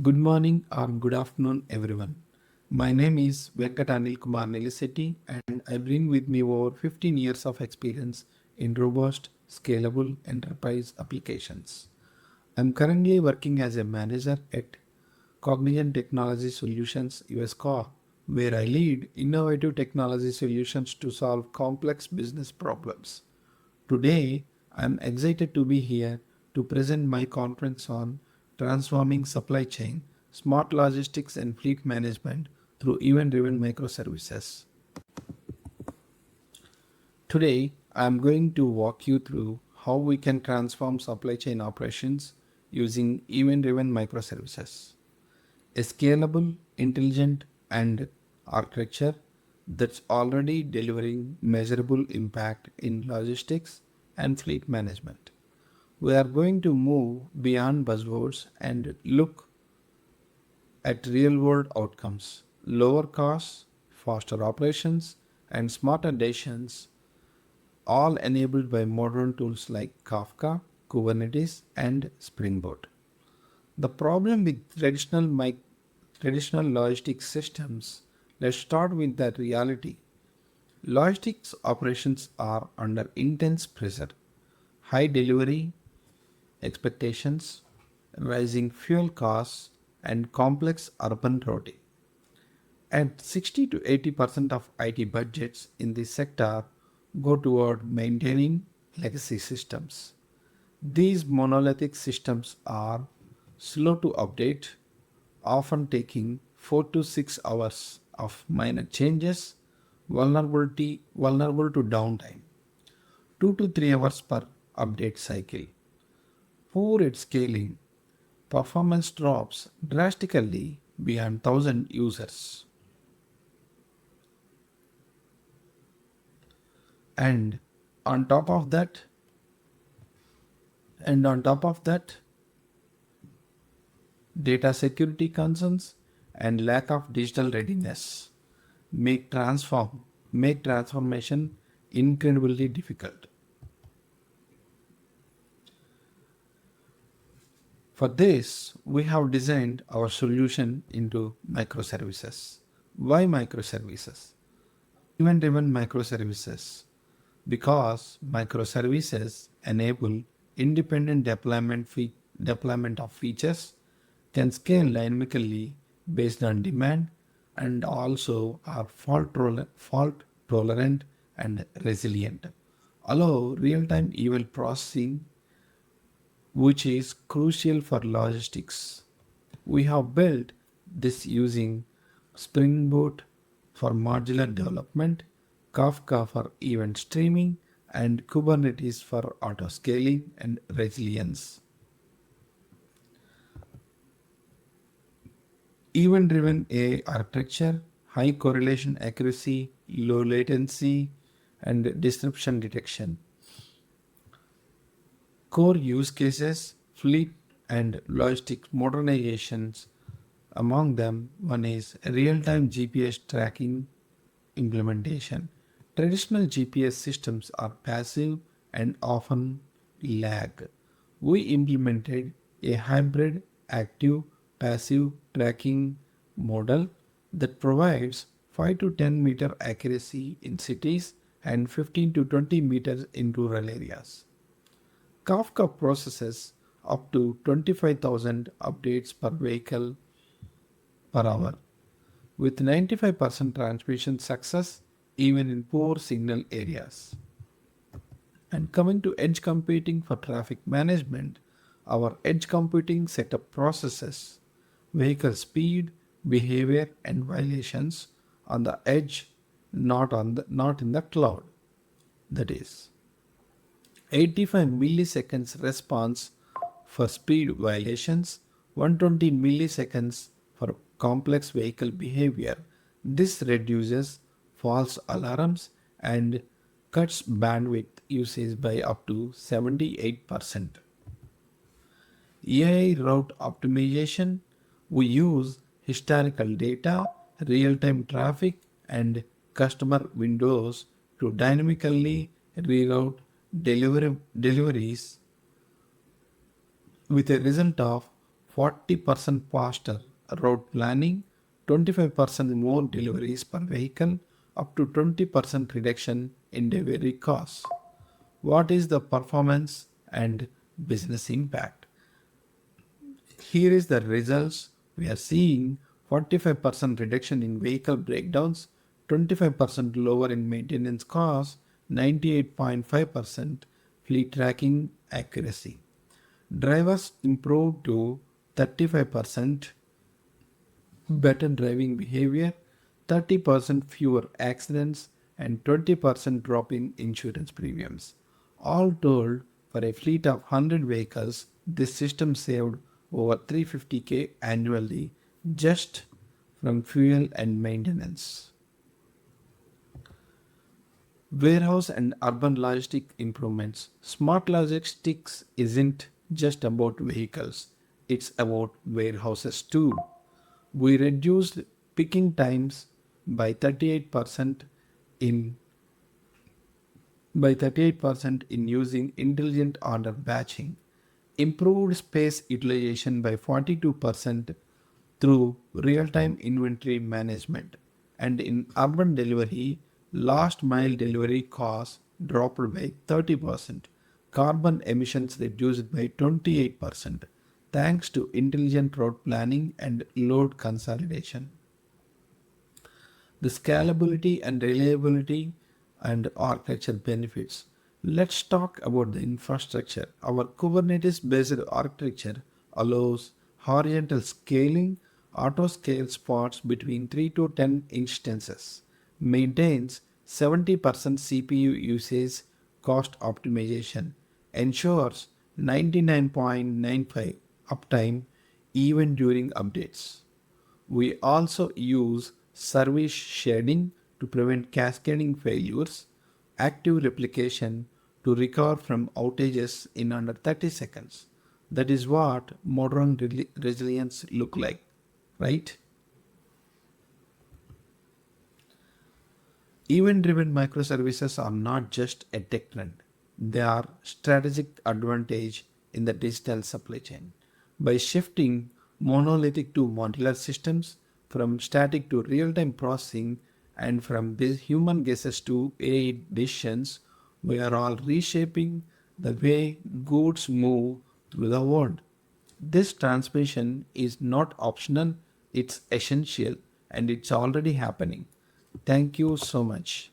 Good morning or good afternoon, everyone. My name is Venkata Anil Kumar Nilisetty, and I bring with me over 15 years of experience in robust, scalable enterprise applications. I'm currently working as a manager at Cognizant Technology Solutions US Corp, where I lead innovative technology solutions to solve complex business problems. Today, I'm excited to be here to present my conference on transforming supply chain, smart logistics, and fleet management through event driven microservices. Today, I'm going to walk you through how we can transform supply chain operations using event driven microservices. A scalable, intelligent, and architecture that's already delivering measurable impact in logistics and fleet management. We are going to move beyond buzzwords and look at real world outcomes, lower costs, faster operations, and smarter decisions, all enabled by modern tools like Kafka, Kubernetes, and Springboard. The problem with traditional logistics systems, let's start with that reality. Logistics operations are under intense pressure. High delivery expectations, rising fuel costs, and complex urban routing. And 60 to 80% of IT budgets in this sector go toward maintaining legacy systems. These monolithic systems are slow to update, often taking 4 to 6 hours of minor changes, vulnerable to downtime, 2 to 3 hours per update cycle. Poor at scaling, performance drops drastically beyond 1000 users. And on top of that, and on top of that, data security concerns and lack of digital readiness make transformation incredibly difficult. For this, we have designed our solution into microservices. Why microservices? Event driven microservices, because microservices enable independent deployment of features, can scale dynamically based on demand, and also are fault tolerant and resilient. Allow real time event processing, which is crucial for logistics. We have built this using Springboard for modular development, Kafka for event streaming, and Kubernetes for auto scaling and resilience. Event driven AI architecture, high correlation accuracy, low latency, and disruption detection. Core use cases, fleet and logistics modernizations. Among them, one is real time GPS tracking implementation. Traditional GPS systems are passive and often lag. We implemented a hybrid active passive tracking model that provides 5 to 10 meter accuracy in cities and 15 to 20 meters in rural areas. Kafka processes up to 25,000 updates per vehicle per hour, with 95% transmission success even in poor signal areas. And coming to edge computing for traffic management, our edge computing setup processes vehicle speed, behavior, and violations on the edge, not in the cloud. That is 85 milliseconds response for speed violations, 120 milliseconds for complex vehicle behavior. This reduces false alarms and cuts bandwidth usage by up to 78%. AI route optimization, we use historical data, real time traffic, and customer windows to dynamically reroute deliveries with a result of 40% faster route planning, 25% more deliveries per vehicle, up to 20% reduction in delivery costs. What is the performance and business impact? Here is the results. We are seeing 45% reduction in vehicle breakdowns, 25% lower in maintenance costs, 98.5% fleet tracking accuracy. Drivers improved to 35% better driving behavior, 30% fewer accidents, and 20% drop in insurance premiums. All told, for a fleet of 100 vehicles, this system saved over 350K annually just from fuel and maintenance. Warehouse and urban logistic improvements. Smart logistics isn't just about vehicles, it's about warehouses too. We reduced picking times by 38% in 38% in using intelligent order batching, improved space utilization by 42% through real-time inventory management, and in urban delivery, last mile delivery costs dropped by 30%, carbon emissions reduced by 28%, thanks to intelligent route planning and load consolidation. The scalability and reliability and architecture benefits. Let's talk about the infrastructure. Our Kubernetes based architecture allows horizontal scaling, auto scale spots between 3 to 10 instances, maintains 70% CPU usage cost optimization, ensures 99.95 uptime even during updates. We also use service shading to prevent cascading failures, active replication to recover from outages in under 30 seconds. That is what modern resilience look like, right? Event-driven microservices are not just a tech trend. They are strategic advantage in the digital supply chain. By shifting monolithic to modular systems, from static to real-time processing, and from human guesses to AI decisions, we are all reshaping the way goods move through the world. This transmission is not optional, it's essential, and it's already happening. Thank you so much.